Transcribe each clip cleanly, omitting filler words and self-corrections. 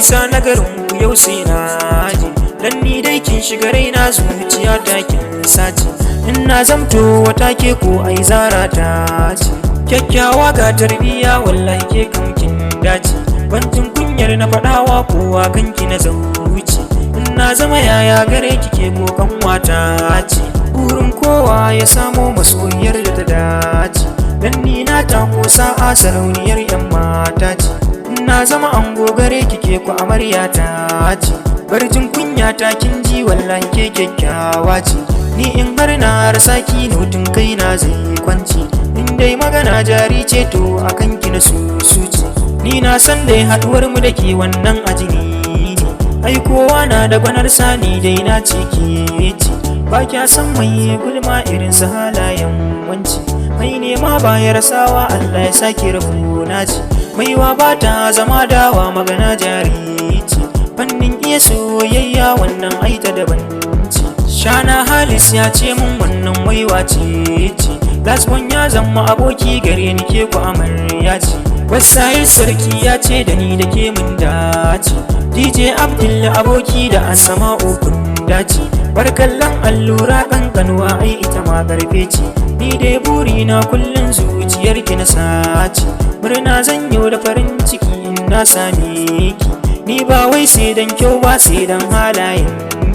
nisa na garin ku yau sai na je, dan ni dai kin shiga raina zuciya ta kin sace. In na zamto wata ke ko ai zara ta ce, kyakkyawa ga tarbiya wallahi ke kan kin dace. Ban jin kunyar na faɗawa kowa kanki na zauci, in na zama yaya gare ki ke ko kanwata ce. Burin kowa ya samo masoyiyar da ta dace, dan ni na tako sa'a sarauniyar yan mata ce. Na zama ango gare ki ke ku amarya ta ce, barjin kunya ta kin ji wallahi ke kyakkyawa ce. Ni in har na rasa ki nutun kai na zai kwanci, in dai magana jari ce to akan ki na susuci. Ni na san dai haduwar mu da ke wannan ajini ne, ai kowa na da gwanar sani dai na ce ke ce. Ba kya san mai gulma irin su halayen wanci, mai nema ba ya rasawa Allah ya sake rabu na ce. Maiwa ba ta zama dawa magana jari ce, fannin iya soyayya wannan aita daban ce. Shana Halis ya ce mun wannan waiwa ce ce, Lasbon ya zama aboki gare ni ke ku amarya ce. Wasayil sarki ya ce da ni da ke mun dace, DJ Abdul aboki da Asma'u kun dace. Barkallan allura kankanuwa ai ita ma karfe ce, ni dai buri na kullun zuciyar ki na sace. Murna zan yi da farin ciki in na same ki, ni ba wai sai dan kyau ba sai dan halayen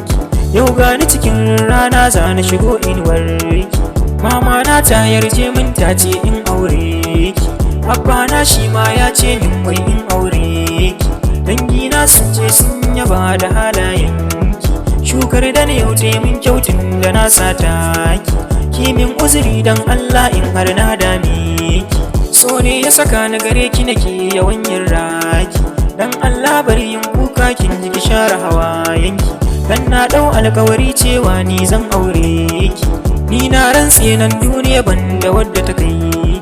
ki. Yau gani cikin rana za na shigo inuwar ki, mama na ta yarje min ta ce in aure ki. Abba na shi ma ya ce min wai in aure ki, dangi na sun ce sun yaba da halayen ki. Shukar da na yau min kyautin da na sata ki, kimin uzuri dan Allah in har na dame ki. So ne ya saka na gare ki nake yawan yin raki, dan Allah bari yin kuka kin ji ki share hawayenki. Dan na dau alkawari cewa ni zan aure ki, ni na rantse nan duniya banda wadda ta kai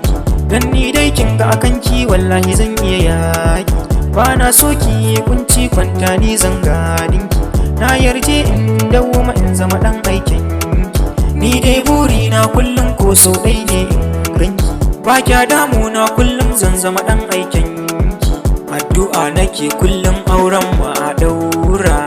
ki. Dan ni dai kin ga akan ki wallahi zan iya yaki, ba na so ki kunci kwanta ni zan gadin ki. Na yarje in dawo ma in zama dan aikin ki, ni dai buri na kullum ko so dai ne in ganki. Ba kya damuna kullum zan zama dan aikin ki, addu'a nake kullum auren mu a daura.